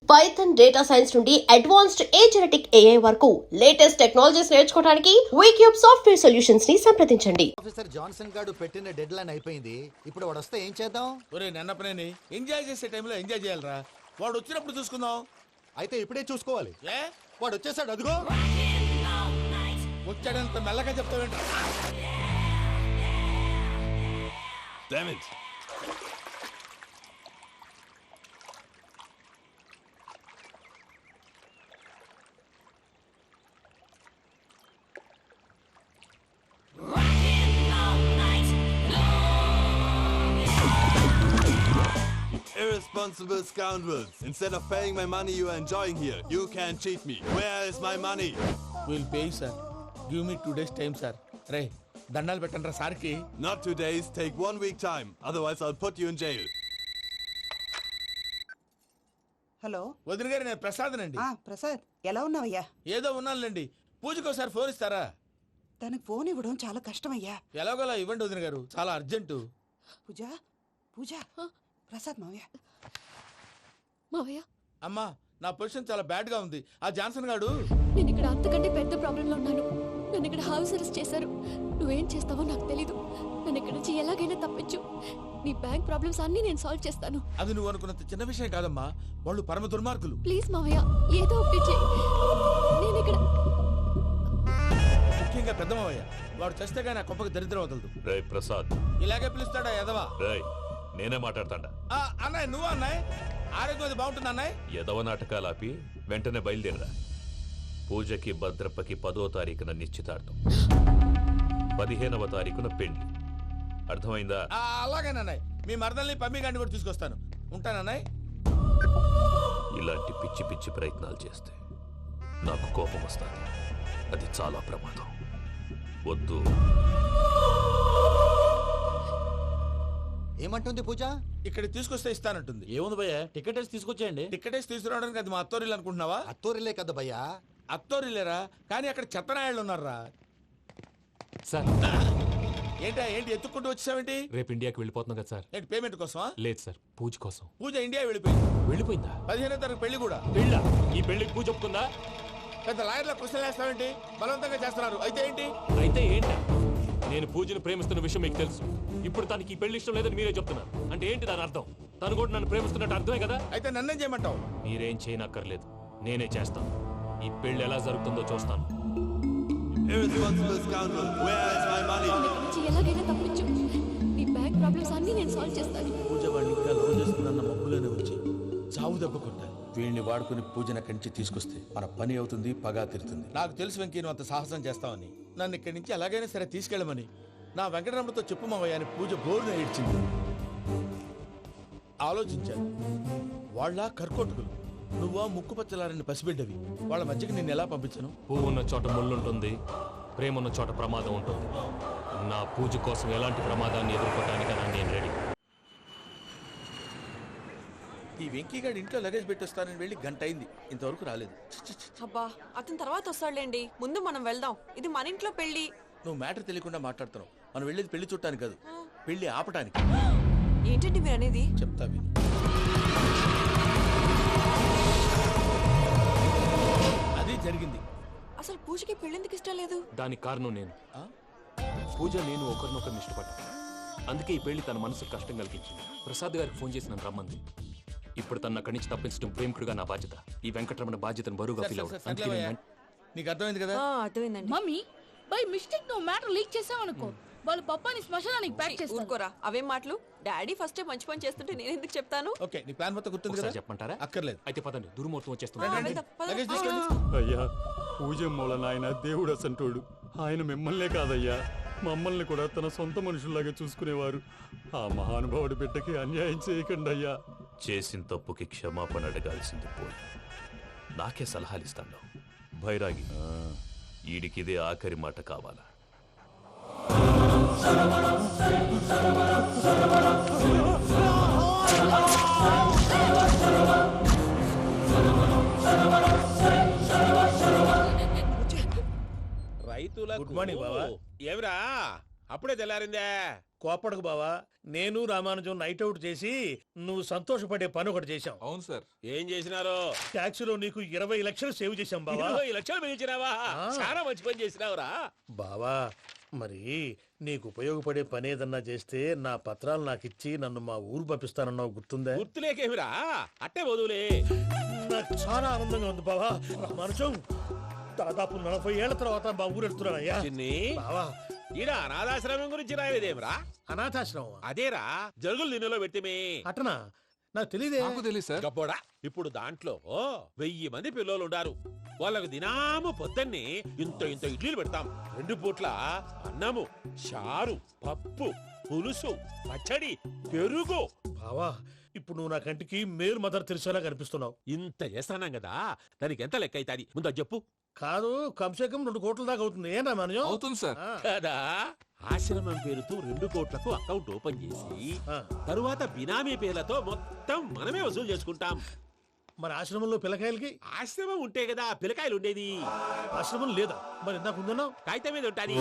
Python data science నుండి advanced genetic AI వరకు latest technologies నేర్చుకోవడానికి వీక్యూబ్ సాఫ్ట్వేర్ సొల్యూషన్స్ ని సంప్రదించండి. ఆఫీసర్ జాన్సన్ గారు పెట్టిన డెడ్ లైన్ అయిపోయింది. ఇప్పుడు వాడు వస్తే ఏం చేద్దాం? ఒరే నన్నపనేని ఎంజాయ్ చేసే టైంలో ఎంజాయ్ చేయాలరా. వాడు వచ్చినప్పుడు చూసుకుందాం. అయితే ఇప్పుడే చూసుకోవాలి. ఏ వాడు వచ్చేసాడు, అదిగో. వచ్చాడంత మెల్లగా చెప్తావేంట్రా? Damn it. Irresponsible scoundrels. Instead of paying my money you are enjoying here, you can cheat me. Where is my money? Will pay sir. Give me 2 days time sir. రే దండాలు పెట్టండి సార్కి. Not 2 days, take 1 week time. Otherwise I'll put you in jail. Hello వదిన గారు, నేను ప్రసాదనండి. ప్రసాద్, ఎలా ఉన్నావయ్యా? ఏదో ఉన్నానులేండి. పూజకి ఒకసారి ఫోన్ ఇస్తారా? తనకు ఫోన్ ఇవ్వడం చాలా కష్టమయ్యా. ఎలాగోలా ఇవ్వండి వదిన గారు, చాలా అర్జెంటు. పూజ పూజ ప్రసాద్ మావయ్య. మావయ్య, అమ్మా, నా పొజిషన్ చాలా బ్యాడ్ గా ఉంది. ఆ జాన్సన్ గాడు. నేను ఇక్కడ అంతకంటే పెద్ద ప్రాబ్లంలో ఉన్నాను. నన్ను ఇక్కడ హౌస్ అరెస్ట్ చేశారు. నువ్వేం చేస్తావో నాకు తెలీదు. నన్ను ఇక్కడ నుంచి ఎలాగైనా తప్పించు. నీ బ్యాంక్ ప్రాబ్లమ్స్ అన్నీ నేను సాల్వ్ చేస్తాను. అది నువ్వు అనుకున్నంత చిన్న విషయం కాదమ్మా. వాళ్ళు పరమ దుర్మార్గులు. ప్లీజ్ మావయ్య, ఏదో ఒకటి చెయ్యి. నేను ఇక్కడ ముఖ్యంగా పెద్దమావయ్య, వాడు చేస్తే కానీ ఆ కొంపకి దరిద్రం వదలదు. రేయ్ ప్రసాద్, ఇలాగే పిలుస్తాడా ఎదవా? రేయ్ నేనే మాట్లాడతాడా? అన్నయ్య, నువ్వు అన్నయ్య. ఆరోగ్యం అది బాగుంటుంది అన్నయ్య. ఎదవ నాటకాలు ఆపి వెంటనే బయలుదేరరా. పూజకి భద్రప్పకి 10వ తారీఖున నిశ్చితార్థం, 15వ తారీఖున పెళ్లి. అర్థమైందా? అలాగేనన్నయ్య. మీ మరదల్ని పమ్మి గాండి కూడా తీసుకొస్తాను. ఉంటానన్నయ్య. ఇలాంటి పిచ్చి పిచ్చి ప్రయత్నాలు చేస్తే నాకు కోపం వస్తుంది. అది చాలా ప్రమాదం. వద్దు. ఏమంటుంది పూజ? ఇక్కడ తీసుకొస్తే ఇస్తానంటుంది. ఏముంది భయ్య, టికెట్ వేసి తీసుకొచ్చేయండి. టికెటేసి తీసుకురావడానికి అది మా అత్తోరిల్లు అనుకుంటున్నావా? అత్తూరిలే కదా భయ్యా. అత్తోరిల్లేరా, కానీ అక్కడ చెత్తనాయాళ్ళు ఉన్నారా. సార్, ఏంటి ఎత్తుక్కుంటూ వచ్చావేంటి? రేపు ఇండియాకి వెళ్ళిపోతున్నాం కదా సార్. ఏంటి పేమెంట్ కోసమా? లేదు సార్, పూజ కోసం. పూజ ఇండియా వెళ్ళిపోయింది. వెళ్ళిపోయిందా? 15వ తారీఖు పెళ్లి కూడా. పెళ్ళ? ఈ పెళ్లికి పూజ ఒప్పుకుందా? పెద్ద లాయర్ల క్వశ్చన్ వేస్తావేంటి? బలవంతంగా చేస్తున్నారు. అయితే ఏంటి? అయితే ఏంటి? నేను పూజను ప్రేమిస్తున్న విషయం మీకు తెలుసు. ఇప్పుడు తనకి ఈ పెళ్లి ఇష్టం లేదని మీరే చెప్తున్నారు. అంటే ఏంటి దాని అర్థం? తను కూడా నన్ను ప్రేమిస్తున్నట్టు అర్థమే కదా? అయితే నన్నేం చేయమంటావు? మీరేం చేయనక్కర్లేదు, నేనే చేస్తాను. ఈ పెళ్లి ఎలా జరుగుతుందో చూస్తాను. Irresponsible scoundrel. Where is my money? నన్ను ఇక్కడ నుంచి ఎలాగైనా తప్పించు. నీ బ్యాంక్ ప్రాబ్లమ్స్ అన్నీ నేను సాల్వ్ చేస్తాను. పూజ వాడిని ఇంకా లవ్ చేస్తుందన్న మబ్బులోనే వచ్చి చావు దెబ్బ కొట్టాలి. వీడిని వాడుకుని పూజన కంచి తీసుకొస్తే మన పని అవుతుంది, పగా తిరుతుంది. నాకు తెలుసు వెంకీ, నువ్వు అంత సాహసం చేస్తావని. నన్ను ఇక్కడి నుంచి ఎలాగైనా సరే తీసుకెళ్ళమని నా వెంకటరమణతో చెప్పు మావయ్య అని పూజ బోరున ఏడ్చింది. ఆలోచించాను. వాళ్ళ కర్కోటకులు, నువ్వా ముక్కు పచ్చలారని పసిబిడ్డవి. వాళ్ళ మధ్యకి నిన్ను ఎలా పంపించను? పువ్వు ఉన్న చోట ముళ్ళుంటుంది, ప్రేమ ఉన్న చోట ప్రమాదం ఉంటుంది. నా పూజ కోసం ఎలాంటి ప్రమాదాన్ని ఎదుర్కోవటానికైనా నేను రెడీ. ఈ వెంకీగాడి ఇంట్లో లగేజ్ పెట్టొస్తానని వెళ్ళి గంట అయింది, ఇంతవరకు రాలేదు. అబ్బా, అతని తర్వాత వస్తాడులేండి. ముందు మనం వెళ్దాం. ఇది మన ఇంట్లో పెళ్లి. నువ్వు మ్యాటర్ తెలియకుండా మాట్లాడుతున్నావు. మనం వెళ్ళేది పెళ్లి చుట్టానికి కాదు, పెళ్లి ఆపటానికి. ఏంటండి మీరు అనేది? చెప్తా విను. అది జరిగింది. అసలు పూజకి పెళ్ళెందుకు ఇష్టం లేదు? దానికి కారణం నేను. పూజ నేను ఒకరినొకరిని ఇష్టపడ్డా. అందుకే ఈ పెళ్లి తన మనసుకు కష్టం కలిగించింది. ప్రసాద్ గారికి ఫోన్ చేసి నన్ను రమ్మంది. ఇప్పుడు తన అక్కడి నుంచి తప్పించడం ప్రేమికుడుగా నా బాధ్యత. ఈ వెంకటరమణ బాధ్యతను బరువుగా ఫీల్ అవుతుంది. నీకు అర్థమైంది కదా? అర్థమైందండి. మమ్మీ, బై మిస్టేక్ నువ్వు మ్యాటర్ లీక్ చేసావనుకో, వాళ్ళు పప్పాని శ్మశానానికి ప్యాక్ చేస్తారు. ఊరుకోరా, అవేం మాటలు. డాడీ ఫస్ట్ మంచి పని చేస్తుంటే నేను ఎందుకు చెప్తాను? ఓకే, నీ ప్లాన్ మొత్తం గుర్తుంది కదా? చెప్పమంటారా? అక్కర్లేదు. అయితే పదండి, దుర్ముహూర్తం వచ్చేస్తుంది. వెళ్దాం, పద. లగేజ్ తీసుకెళ్ళు. అయ్యా, పూజ మూలన ఆయన దేవుడు అసంటోడు. ఆయన మిమ్మల్నే కాదయ్యా, మమ్మల్ని కూడా తన సొంత మనుషుల్లాగా చూసుకునేవారు. ఆ మహానుభావుడి బిడ్డకి అన్యాయం చేయకండి అయ్యా. చేసిన తప్పుకి క్షమాపణ అడగాల్సింది పోయి నాకే సలహాలు ఇస్తాను. భైరాగి, ఈడికిదే ఆఖరి మాట కావాలా? రైతుల గుడ్ మార్నింగ్ బాబా. ఏమిరా అప్పుడే తెల్లారిందే. కోపడకు బావా, నేను రామానుజం నైట్ అవుట్ చేసి నువ్వు సంతోషపడే పని ఒకటి చేశాం. అవును సార్. ఏం చేసినారు? ట్యాక్సీలో నీకు 20 లక్షలు సేవ్ చేశాం బావా. 20 లక్షలు మిగిల్చినావా? చాలా మంచి పని చేసినావురా. బావా మరి నీకు ఉపయోగపడే పని ఏదన్నా చేస్తే నా పత్రాలు నాకిచ్చి నన్ను మా ఊరు పంపిస్తానన్నావు, గుర్తుందా? గుర్తులేకేమిరా, అట్టే వదులే. నాకు చాలా ఆనందంగా ఉంది బావా. రామానుజం దాదాపు 40 ఏళ్ల తర్వాత మా ఊరు వెళ్తున్నానయ్యా. చిన్ని, బావా ఈడ అనాథాశ్రమం గురించి రాయలేదేమిరా? అనాథాశ్రమం అదేరా, జరుగులు దీనిలో పెట్టిమే. అటనా? నాకు తెలియదే. తెలియదు సార్. గబ్బోడా, ఇప్పుడు దాంట్లో 1000 మంది పిల్లలు ఉండారు. వాళ్ళకు దినాము పొద్దున్నే ఇంత ఇంత ఇడ్లీలు పెడతాం. 2 పూట్ల అన్నము, చారు, పప్పు, పులుసు, పచ్చడి, పెరుగు. బావా ఇప్పుడు నువ్వు నా కంటికి మేలు మదర్ తెరిసేలా కనిపిస్తున్నావు. ఇంత చేస్తానం కదా, దానికి ఎంత లెక్క అవుతుంది ముందు అది చెప్పు. కాదు, కంసే కం 2 కోట్ల దాకా అవుతుంది. ఏం రామానుజం? అవుతుంది సార్. కదా, ఆశ్రమం పేరుతో 2 కోట్లకు అకౌంట్ ఓపెన్ చేసి ఆ. తరువాత బినామీ పేర్లతో మొత్తం మనమే వసూలు చేసుకుంటాం. మరి ఆశ్రమంలో పిల్లకాయలకి? ఆశ్రమం ఉంటే కదా పిల్లకాయలు ఉండేది. ఆశ్రమం లేదా? మరి ఇందాక ఉందన్నావు. కాగితం మీద ఉంటాది.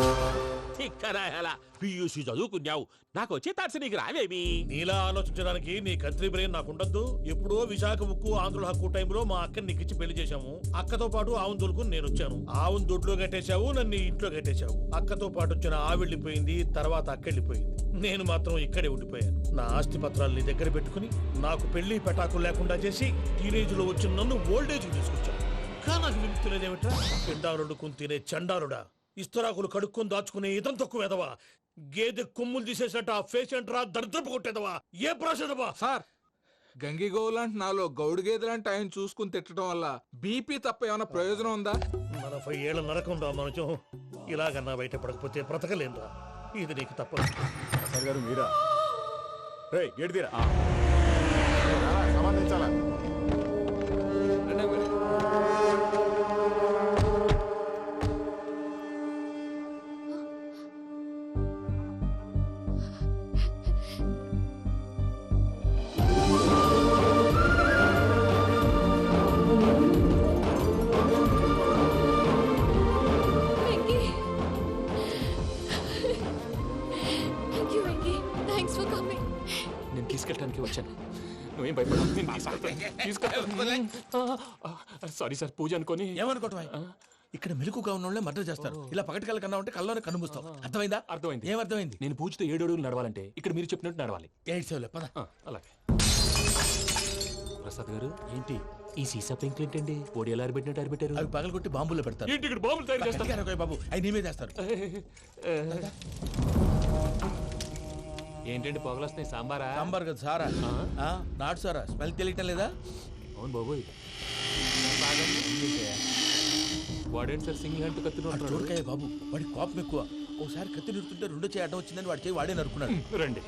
చిక్కరాయాల పియూసీ చదువుకున్నావు, నాకు వచ్చే తాట్స్ నీకు రావేమి? నీలా ఆలోచించడానికి నీ కంట్రీ బ్రెయిన్ నాకు ఉండద్దు. ఎప్పుడో విశాఖ ముక్కు ఆంధ్రుల హక్కు టైంలో మా అక్కని నీకిచ్చి పెళ్లి చేశాము. అక్కతో పాటు ఆవును దొడుకుని నేను వచ్చాను. ఆవును దొడ్లో కట్టేశావు, నన్ను ఇంట్లో కట్టేశావు. అక్కతో పాటు వచ్చిన ఆవిళ్ళిపోయింది, తర్వాత అక్కెళ్ళిపోయింది. నేను మాత్రం ఇక్కడే ఉండిపోయాను. నా ఆస్తి పత్రాలు నీ దగ్గర పెట్టుకుని నాకు పెళ్లి పెటాకులు లేకుండా చేసి టీనేజ్ లో వచ్చిన నన్ను ఓల్డేజ్ తీసుకొచ్చాను. కానీ నాకు విముక్తి లేదేమిట్రా? పిండారుడుకుని తినే చండారుడా, ఇస్తరాకులు కడుక్కొని దాచుకునే ఇతం తక్కువ ఎదవా, గేదె కొమ్ములు తీసేసట ఆ పేషెంట్ రా దరిద్రపు కొట్టేదవా, ఏ ప్రాసెదవా? సార్, గంగిగోవు లాంటి నాలో గౌడు గేదెలాంటి ఆయన చూసుకుని తిట్టడం వల్ల బీపీ తప్ప ఏమైనా ప్రయోజనం ఉందా? 40 ఏళ్ల నరకం రా మనచం. ఇలాగన్నా బయటపడకపోతే బ్రతకలేనురా. ఇది నీకు తప్పదు. గారు మీరా? గేట్ తీరా. సంబంధించాలా? Venky, thank you Venky, thanks for coming. నేను తీసుకెళ్ళడానికి వచ్చాను. నువ్వేం భయపడవు, నేను తీసుకెళ్తాను. సారీ సార్, పూజ అనుకొని. ఏమనుకోవటం? ఇక్కడ మెలకుగా ఉన్న వాళ్ళే మర్డర్ చేస్తారు. ఇలా పగటి కళ్ళ కన్నా ఉంటే కళ్ళలోనే కనుమూస్తావు. అర్థమైందా? అర్థమైంది. ఏమర్థమైంది? నేను పూజతో 7 అడుగులు నడవాలంటే ఇక్కడ మీరు చెప్పినట్టు నడవాలి. 8 పద. అలాగే. ప్రసాద్ గారు, ఏంటి ఈ సీసా పెంకులు ఏంటండి? పొడి ఎలా అరబెట్టినట్టు అరబెట్టారు? అవి పగలగొట్టి బాంబులో పెడతారు. ఏంటి ఇక్కడ బాంబులు తయారు చేస్తారు? గట్టిగా అరవై బాబు, అవి నీవే చేస్తారు. ఏంటండి పొగలొస్తున్నాయి? సాంబారా? సాంబార్ కదా సారా. నాటు సారా, స్మెల్ తెలియటం లేదా? అవును బాబోయ్. వాడేంటి సార్ సింగిల్ హ్యాండ్ కత్తిని చూడకాయ బాబు, వాడి కోపం ఎక్కువ. ఓసారి కత్తి నిరుతుంటే 2 చేయి అడ్డం వచ్చిందని వాడి చేయి వాడే నరుకున్నాడు. రండి.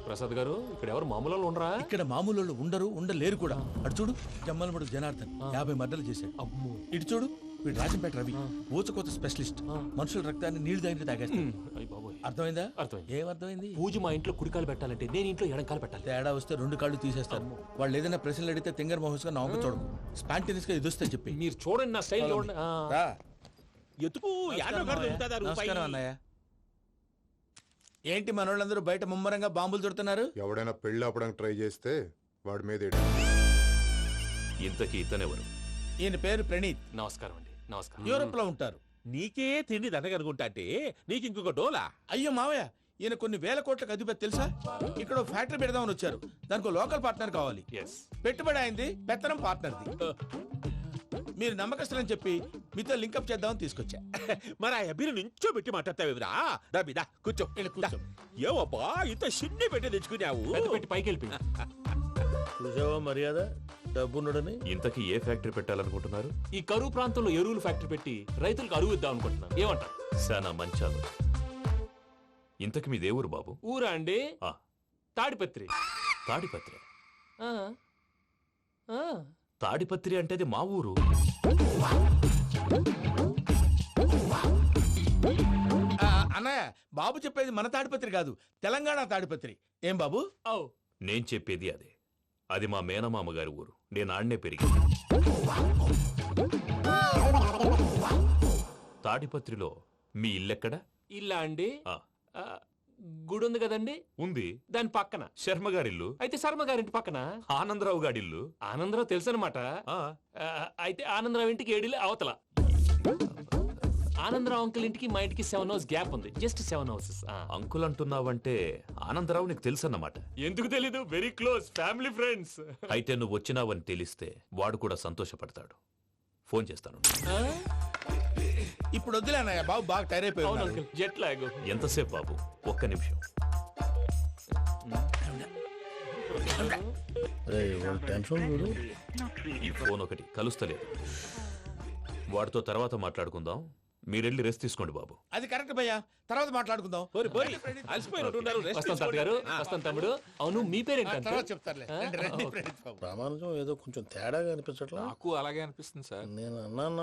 ప్రసాద్ గారు, ఇక్కడ ఎవరు మామూలు వాళ్ళు ఉండరా? ఇక్కడ మామూలు వాళ్ళు ఉండరు, ఉండలేరు కూడా. అటు చూడు, జమ్మలమడు జనార్దన్ 50 మర్డర్లు చేశాడు. అమ్మో. ఇటు చూడు, వీడు రాజంపేట రవి, ఊచకోత స్పెషలిస్ట్. మనుషుల రక్తాన్ని నీళ్లు తాగితే తాగేస్తాడు. అయ్య బాబోయ్. అర్థమైందా? అర్థమైంది. ఏమర్థమైంది? పూజ మా ఇంట్లో కుడికాలు పెట్టాలంటే నేను ఇంట్లో ఎడంకాలు పెట్టాలి. తేడా వస్తే 2 కాళ్ళు తీసేస్తారు. వాళ్ళు ఏదైనా ప్రశ్నలు అడిగితే తింగర్ మహోస్ గా నవ్వు చూడకు. స్పాంటినియస్ గా ఎదుస్తా చెప్పి. మీరు చూడండి నా స్టైల్ చూడండి. ఎతుకు నమస్కారం అన్నయ్య. ఏంటి మనోళ్ళందరూ బయట ముమ్మరంగా బాంబులు దొరుకుతున్నారు? ఎవడైనా పెళ్లి ఆపడానికి ట్రై చేస్తే వాడి మీద ఇంతకీ ఇతనెవరు? ఈయన పేరు ప్రణీత్. నమస్కారం అండి. నమస్కారం. యూరోప్ లో ఉంటారు. నీకే తిండి దండగనుకుంటా అంటే నీకు ఇంకొక డోలా? అయ్యో మావయ్య, ఈయన కొన్ని వేల కోట్లకు అధిపతి తెలుసా? ఇక్కడ ఫ్యాక్టరీ పెడదామని వచ్చారు. దానికి లోకల్ పార్ట్నర్ కావాలి. పెట్టుబడి అయింది, పెత్తనం పార్ట్నర్ది. మీరు నమ్మకస్తులని చెప్పి మీతో లింకప్ చేద్దామని తీసుకొచ్చా. మరి ఆ అబ్బిని నుంచో పెట్టి మాట్లాడతావేమిరా? దాబిదా కూర్చో. ఏవబ్బా ఇంత సిన్ని పెట్టి తెచ్చుకున్నావు? పెట్టి పైకి వెళ్ళి చూసావా మర్యాద, డబ్బున్నడని. ఇంతకీ ఏ ఫ్యాక్టరీ పెట్టాలనుకుంటున్నారు? ఈ కరువు ప్రాంతంలో ఎరువులు ఫ్యాక్టరీ పెట్టి రైతులకు అరువు ఇద్దాం అనుకుంటున్నాను. ఏమంటారు? శానా మంచాలు. ఇంతకి మీ దేవురు బాబు? ఊరా అండి? తాడిపత్రి. తాడిపత్రి? తాడిపత్రి అంటే అది మా ఊరు. అన్నయ్య, బాబు చెప్పేది మన తాడిపత్రి కాదు, తెలంగాణ తాడిపత్రి. ఏం బాబు? నేను చెప్పేది అదే. అది మా మేనమామ గారి ఊరు. నేను ఆడనే పెరిగింది. తాడిపత్రిలో మీ ఇల్లెక్కడ? ఇల్లా అండి? గుడి ఉంది కదండి, ఉంది. దాని పక్కన. శర్మ గారిల్లు. అయితే శర్మ గారింటి పక్కన ఆనందరావు గారిల్లు. ఆనందరావు తెలుసు అనమాట. అయితే ఆనందరావు ఇంటికి 7 అవతల. ఆనందరావు అంకుల్ ఇంటికి మా ఇంటికి 7 hours గ్యాప్ ఉంది. Just 7 houses. అంకుల్ అంటున్నావంటే ఆనందరావు నీకు తెలుసు అన్నమాట. ఎందుకు తెలీదు, వెరీ క్లోజ్ ఫ్యామిలీ ఫ్రెండ్స్. అయితే నువ్వు వచ్చినావని తెలిస్తే వాడు కూడా సంతోషపడతాడు. ఫోన్ చేస్తాను. ఇప్పుడు వద్దులేనయ్య, బాబు బాగా టైర్ అవును అయిపోయి అంకుల్, జెట్ లాగ్. ఎంతసేపు బాబు? ఒక్క నిమిషం. ఈ ఫోన్ ఒకటి కలుస్తలేదు. వాడితో తర్వాత మాట్లాడుకుందాం. మీరెళ్ళి రెస్ట్ తీసుకోండి బాబు. అది కరెక్ట్ భయ్యా, తర్వాత మాట్లాడుకుందాం. అలసిపోయినట్టున్నారు, rest వస్తాం తాత గారు, వస్తాం తమ్ముడు. అవును, మీ పేరేంటి తర్వాత అంకుల్? చెప్తారులే. రండి, రండి, ప్రణీత్ బాబు. ప్రామాణికం ఏదో కొంచెం తేడాగా అనిపించట్లా? నాకు అలాగే అనిపిస్తుంది సార్. నేను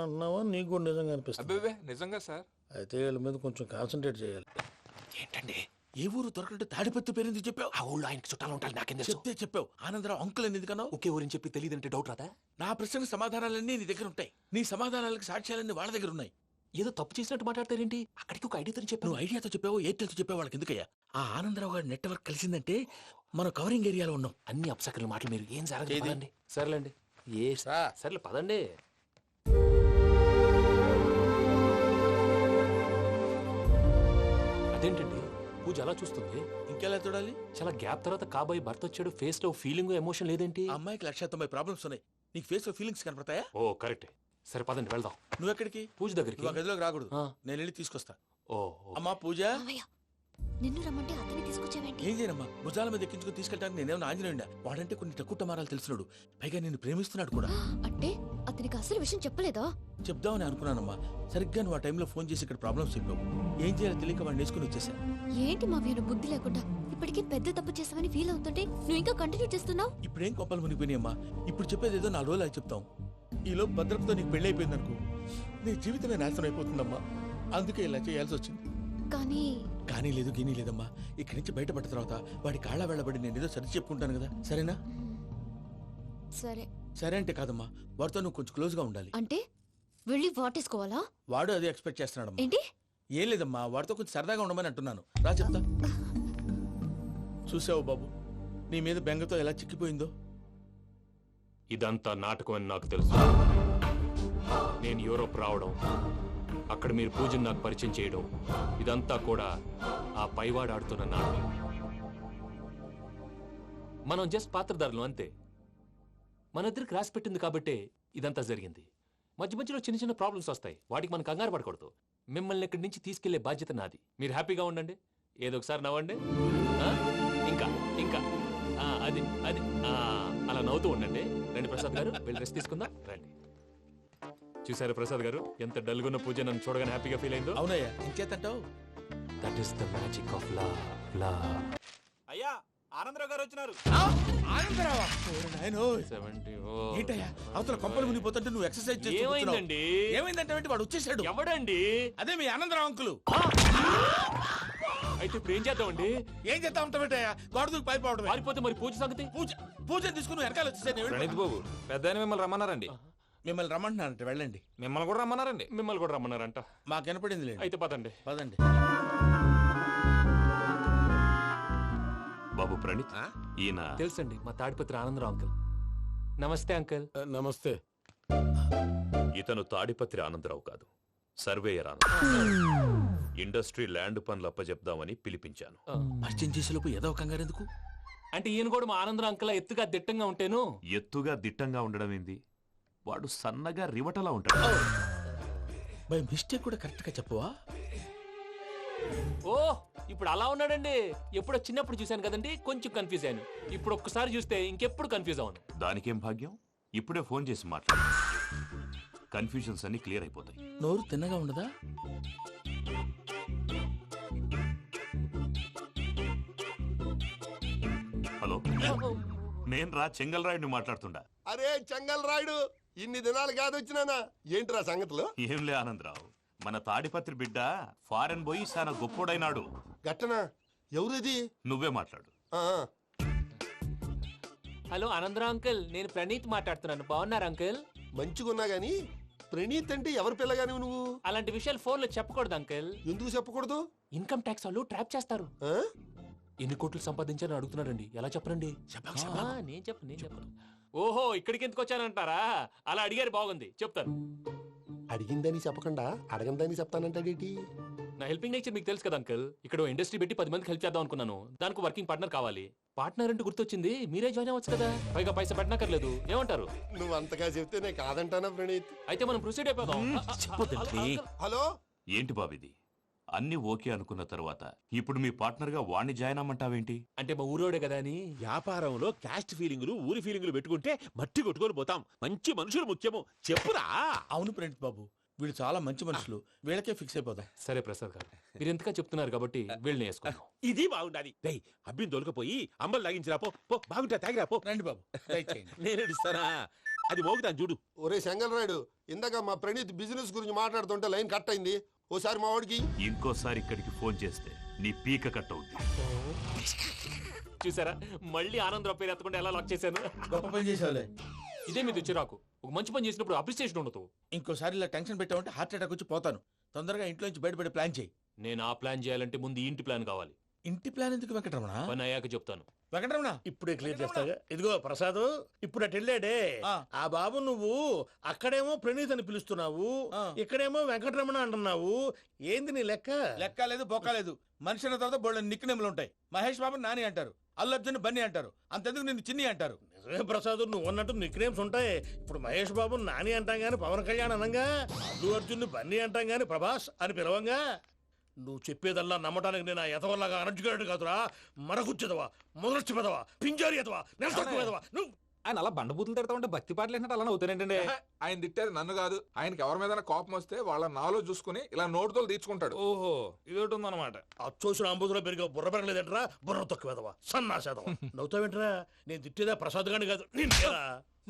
అన్నావా నీకు కూడా నిజంగా అనిపిస్తుంది? అబ్బే నిజంగా సార్. అయితే వీళ్ళ మీద కొంచెం కాన్సన్ట్రేట్ చేయాలి. ఏంటండి ఏ ఊరు దొరకట్టు తాడిపత్రి పేరు ఎందుకు చెప్పావు? ఆ ఊళ్ళో ఆయనకి చుట్టాలు ఉంటారు, నాకేం తెలుసు. చెప్తే చెప్పావు. ఆనందరావు అంకుల్ అని ఎందుకన్నావు? ఒకే ఊరిని చెప్పి తెలియదంటే డౌట్ రాదా? నా ప్రశ్నకు సమాధానాలన్నీ నీ దగ్గర ఉంటాయి. నీ సమాధానాలకు సాక్ష్యాలన్నీ వాళ్ళ దగ్గర ఉన్నాయి. ఏదో తప్పు చేసినట్టు మాట్లాడతారేంటి? అక్కడికి ఒక ఐడియాతో చెప్పాను. నువ్వు ఐడియాతో చెప్పావు, ఎయిర్టెల్తో చెప్పావు, వాళ్ళకి ఎందుకయ్యా? ఆ ఆనందరావు గారి నెట్వర్క్ కలిసిందంటే మనం కవరింగ్ ఏరియాలో ఉన్నాం. అన్ని అప్సకర్ల మాటలు మీరు ఏం ఏది? జరగదండి. సర్లేండి, సర్లే పదండి. అదేంటండి పూజ అలా చూస్తుంది? ఇంకెలా చూడాలి? చాలా గ్యాప్ తర్వాత కాబోయే భర్త వచ్చాడు, ఫేస్ లో ఫీలింగ్ ఎమోషన్ లేదేంటి? ఆ అమ్మాయికి 190 ప్రాబ్లమ్స్ ఉన్నాయి. నీకు ఫేస్ లో ఫీలింగ్స్ కనపడతాయా? ఓ కరెక్ట్. సరే పదండి వెళ్దాం. నువ్వు ఎక్కడికి? పూజ దగ్గరికి. నువ్వు ఆ గదిలోకి రాకూడదు. ఆ. నేను వెళ్ళి తీసుకొస్తా. ఓ అమ్మా పూజ, నిన్ను రమ్మంటే అతన్ని తీసుకొచ్చావేంటి? ఏం చేయనమ్మా, భుజాల మీద ఎక్కించుకుని తీసుకెళ్ళడానికి నేనేమన్నా ఆంజనేయుడా? వాడంటే కొన్ని తక్కువ టమారాలు తెలిసినాడు, పైగా నేను ప్రేమిస్తున్నాడు కూడా. అంటే అతనికి అసలు విషయం చెప్పలేదా? చెప్దామని అనుకున్నానమ్మా. సరిగ్గా నువ్వు ఆ టైంలో ఫోన్ చేసి ఇక్కడ ప్రాబ్లమ్స్ చెప్పావు. ఏం చేయాలో తెలియక వాడిని వేసుకుని వచ్చేసా. ఏంటి మా వీరు బుద్ధి లేకుండా ఇప్పటికీ పెద్ద తప్పు చేసావని ఫీల్ అవుతుంటే నువ్వు ఇంకా కంటిన్యూ చేస్తున్నావు? ఇప్పుడేం కొప్పలు మునిగిపోయినాయమ్మా. ఇప్పుడు చెప్పేది ఏదో 4 రోజులు అది చెప్తాం. ఈలో భద్రతతో నీకు పెళ్లి అయిపోయింది అనుకో, నీ జీవితమే నాశనం అయిపోతుందమ్మా. అందుకే ఇలా చేయాల్సి వచ్చింది. కానీ లేదు గీనీ లేదమ్మా. ఇక్కడి నుంచి బయటపడ్డ తర్వాత వాడి కాళ్ళ వెళ్ళబడి నేను ఏదో సరి చెప్పుకుంటాను కదా, సరేనా? సరే. సరే అంటే కాదమ్మా, వాడితో నువ్వు కొంచెం క్లోజ్ గా ఉండాలి. అంటే వెళ్ళి వాటేసుకోవాలా? వాడు అదే ఎక్స్పెక్ట్ చేస్తున్నాడమ్మా. ఏంటి? ఏం లేదమ్మా, వాడితో కొంచెం సరదాగా ఉండమని అంటున్నాను. రా చెప్తా. చూసావు బాబు, నీ మీద బెంగతో ఎలా చిక్కిపోయిందో. ఇదంతా నాటకం అని నాకు తెలుసు. నేను యూరోప్ రావడం, అక్కడ మీరు పూజను నాకు పరిచయం చేయడం, ఇదంతా కూడా ఆ పైవాడు ఆడుతున్న నాటకం. మనం జస్ట్ పాత్రధారులు అంతే. మన ఇద్దరికి రాసి పెట్టింది కాబట్టే ఇదంతా జరిగింది. మధ్య మధ్యలో చిన్న చిన్న ప్రాబ్లమ్స్ వస్తాయి, వాటికి మనం కంగారు పడకూడదు. మిమ్మల్ని ఇక్కడి నుంచి తీసుకెళ్లే బాధ్యత నాది. మీరు హ్యాపీగా ఉండండి, ఏదో ఒకసారి నవ్వండి. ఇంకా ఇంకా అది అది అలా నవ్వుతూ ఉండండి. రండి ప్రసాద్ గారు, వెళ్ళి రెస్ట్ తీసుకుందాం. రండి. చూసారు ప్రసాద్ గారు, ఎంత డల్గున్న పూజ నన్ను చూడగానే హ్యాపీగా ఫీల్ అయిందో? అవునయ్యా, ఇంకేతంటావు? That is the magic of love. అయ్యా ఆనందరావు గారు వచ్చినారు. ఆనందరావా? ఏంటయ్యా అవతల కొంపలు మునిగిపోతుంటే నువ్వు ఎక్సర్సైజ్ చేస్తూ ఏమైందండి? ఏమైందంటే వాడు వచ్చేసాడు. ఎవడండి? అదే మీ ఆనందరావు అంకులు. అయితే ఇప్పుడు ఏం చేద్దామండి? ఏం చేస్తా ఉంటావేటయ్యా, గోడ దూకి పైపోవడం. పారిపోతే మరి పూజ సంగతి? పూజ తీసుకుని వెనకాల వచ్చేసాను. ప్రణీత్ బాబు, పెద్ద మిమ్మల్ని రమ్మన్నారండి. మిమ్మల్ని రమ్మంటున్నారంట, వెళ్ళండి. మిమ్మల్ని కూడా రమ్మన్నారండి. మిమ్మల్ని కూడా రమ్మన్నారంట. మాకు వినపడింది లేదు. అయితే పదండి. పదండి. బాబు ప్రణీత్, ఈయన తెలుసండి, మా తాడిపత్రి ఆనందరావు అంకుల్. నమస్తే అంకుల్. నమస్తే. ఇతను తాడిపత్రి ఆనందరావు కాదు, సర్వేయర్ ఆనందరావు. ఇండస్ట్రీ ల్యాండ్ పనులు అప్పచెప్దామని పిలిపించాను. పరిచయం చేసేలోపు ఏదో కంగారు ఎందుకు? అంటే ఈయన కూడా మా ఆనందరావు అంకుల్ ఎత్తుగా దిట్టంగా ఉంటాను. ఎత్తుగా దిట్టంగా ఉండడం ఏంది? వాడు సన్నగా రివటలా ఉంటాడు. బై మిస్టేక్ కూడా కరెక్ట్ గా చెప్పవా? ఓ ఇప్పుడు అలా ఉన్నాడండి. ఎప్పుడో చిన్నప్పుడు చూశాను కదండి, కొంచెం కన్ఫ్యూజ్ అయ్యాను. ఇప్పుడు ఒక్కసారి చూస్తే ఇంకెప్పుడు కన్ఫ్యూజ్ అవ్వను. దానికేం భాగ్యం, ఇప్పుడే ఫోన్ చేసి మాట్లాడు. కన్ఫ్యూజన్స్ అన్ని క్లియర్ అయిపోతాయి. నోరు తిన్నగా ఉండదా? హలో, నేను రా చెంగల్ రాయుడిని మాట్లాడుతుండా. అరే చెంగల్ రాయుడు, ఇన్ని దినాలు కాదు వచ్చినానా? ఏంట్రా సంగతులు? ఏంలే ఆనందరావు, మన తాడిపత్రి బిడ్డ ఫారెన్ పోయి చాలా గొప్పోడైనాడు. గట్టనా? ఎవరిది? నువ్వే మాట్లాడు. హలో ఆనందరావు అంకుల్, నేను ప్రణీత్ మాట్లాడుతున్నాను. బాగున్నారు అంకుల్? మంచిగున్నా గాని ప్రణీత్ అంటే ఎవరి పిల్లగాని నువ్వు? అలాంటి విషయాలు ఫోన్లో చెప్పకూడదు అంకిల్. ఎందుకు చెప్పకూడదు? ఇన్కమ్ ట్యాక్స్ వాళ్ళు ట్రాప్ చేస్తారు. ఎన్ని కోట్లు సంపాదించారని అడుగుతున్నాడండి, ఎలా చెప్పరండి? నేను చెప్పను. ఓహో, ఇక్కడికి ఎందుకు వచ్చానంటారా? అలా అడిగారు, బాగుంది, చెప్తాను. అడిగిందని చెప్పకుండా అడగందని చెప్తానంటాడేటి? నా హెల్పింగ్ నేచర్ మీకు తెలుసు కదా అంకల్. ఇక్కడ ఇండస్ట్రీ పెట్టి 10 మందికి హెల్ప్ చేద్దాం అనుకున్నాను. దానికి వర్కింగ్ పార్ట్నర్ కావాలి. పార్ట్నర్ అంటే గుర్తొచ్చింది, మీరే జాయిన్ అవ్వచ్చు కదా, పైగా పైసా పెట్టనక్కర్లేదు. ఏమంటారు? నువ్వు అంతగా చెప్తే నేను కాదంటానా ప్రణీత్? అయితే మనం ప్రొసీడ్ అయిపోదాం. హలో, ఏంటి బాబిది? అన్ని ఓకే అనుకున్న తర్వాత ఇప్పుడు మీ పార్ట్నర్ గా వాణ్ణి జాయిన్ అమ్మంటావేంటి? అంటే మా ఊరోడే కదా అని. వ్యాపారంలో క్యాస్ట్ ఫీలింగులు, ఊరి ఫీలింగులు పెట్టుకుంటే మట్టి కొట్టుకొని పోతాం. మంచి మనుషులు ముఖ్యము, చెప్పురా. అవును ప్రణీత్ బాబు, వీళ్ళు చాలా మంచి మనుషులు, వీళ్ళకే ఫిక్స్ అయిపోదాం. సరే ప్రసాద్ గారు, మీరు ఎంతగా చెప్తున్నారు కాబట్టి వీళ్ళని వేసుకుందాం. ఇది బాగుండాలి. డై అబ్బిని దొలకపోయి అంబలు లాగించిరా పో. పో బాగుంటా, తాగిరా పో. రండి బాబు, దయచేయండి. నేను ఇస్తానా? అది మోగుతాను చూడు. ఒరే చెంగల్ రాయుడు, ఇందాక మా ప్రణీత్ బిజినెస్ గురించి మాట్లాడుతుంటే లైన్ కట్ అయింది. ఓసారి మా వాడికి ఇంకోసారి ఇక్కడికి ఫోన్ చేస్తే నీ పీక కట్ అవుద్ది. చూసారా, మళ్ళీ ఆనందరావు పేరు ఎత్తకుండా ఎలా లాక్ చేశాను. గొప్ప పని చేసేవాళ్ళే. ఇదే మీద చిరాకు. ఒక మంచి పని చేసినప్పుడు అప్రిసియేషన్ ఉండదు. ఇంకోసారి ఇలా టెన్షన్ పెట్టామంటే హార్ట్ అటాక్ వచ్చి పోతాను. తొందరగా ఇంట్లో నుంచి బయటపడే ప్లాన్ చేయి. నేను ఆ ప్లాన్ చేయాలంటే ముందు ఈ ఇంటి ప్లాన్ కావాలి. ఇంటి ప్లాన్ ఎందుకు వెంకటరమణ? పని అయ్యాక చెప్తాను. వెంకటరమణ ఇప్పుడే క్లియర్ చేస్తాగా. ఇదిగో ప్రసాద్, ఇప్పుడు అటు వెళ్ళాడే ఆ బాబు, నువ్వు అక్కడేమో ప్రణీత్ అని పిలుస్తున్నావు, ఇక్కడేమో వెంకటరమణ అంటున్నావు. ఏంది నీ లెక్క? లెక్క లేదు, బొక్క లేదు. మనిషి అన్న తర్వాత బోళ్ళ నిక్నెములు ఉంటాయి. మహేష్ బాబు నాని అంటారు, అల్లు అర్జున్ బన్నీ అంటారు, అంతెందుకు నిన్ను చిన్ని అంటారు. నిజమే ప్రసాద్, నువ్వు అన్నట్టు నిక్నేమ్స్ ఉంటాయి. ఇప్పుడు మహేష్ బాబు నాని అంటాం గాని పవన్ కళ్యాణ్ అనంగా, అల్లు అర్జున్ బన్నీ అంటాం గాని ప్రభాస్ అని పిలవంగా. నువ్వు చెప్పేదల్లా నమ్మటానికి నేను ఎతవల్లాగా అనర్జుకేటెడ్ కాదురా. మరగుచ్చదవా, మొదలచ్చి పెదవా, పింజారి ఎదవా, నెలసొక్కు పెదవా. నువ్వు ఆయన అలా బండబూతులు తిడతా ఉంటే భక్తి పాటలు ఏంటంటే అలా అవుతానంటే. ఆయన తిట్టేది నన్ను కాదు, ఆయనకి ఎవరి మీద కోపం వస్తే వాళ్ళ నాలో చూసుకుని ఇలా నోటుతో తీర్చుకుంటాడు. ఓహో, ఇదొకటి ఉందన్నమాట. అచ్చోసిన అంబుధులో పెరిగే బుర్ర పెరగలేదంటరా, బుర్ర తొక్కు వెదవా, సన్నాసేదవా. నవ్వుతావేంట్రా? నేను తిట్టేదా ప్రసాద్ గాని కాదు,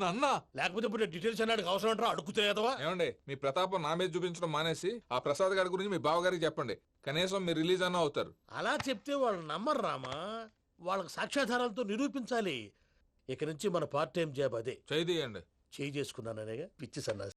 నన్నా. లేకపోతే ఇప్పుడు డీటెయిల్స్ అన్నాడు అవసరం అంటారా? అడుగుతాయేదవా. ఏమండి, మీ ప్రతాపం నా మీద చూపించడం మానేసి ఆ ప్రసాద్ గారి గురించి మీ బావగారికి చెప్పండి. కనీసం మీరు రిలీజ్ అన్న అవుతారు. అలా చెప్తే వాళ్ళు నమ్మరు రామా. వాళ్ళకి సాక్ష్యాధారాలతో నిరూపించాలి. ఇక నుంచి మన పార్ట్ టైం జాబ్ అదే. చేయండి. చేయి చేసుకున్నాననేగా పిచ్చి సన్నాసి.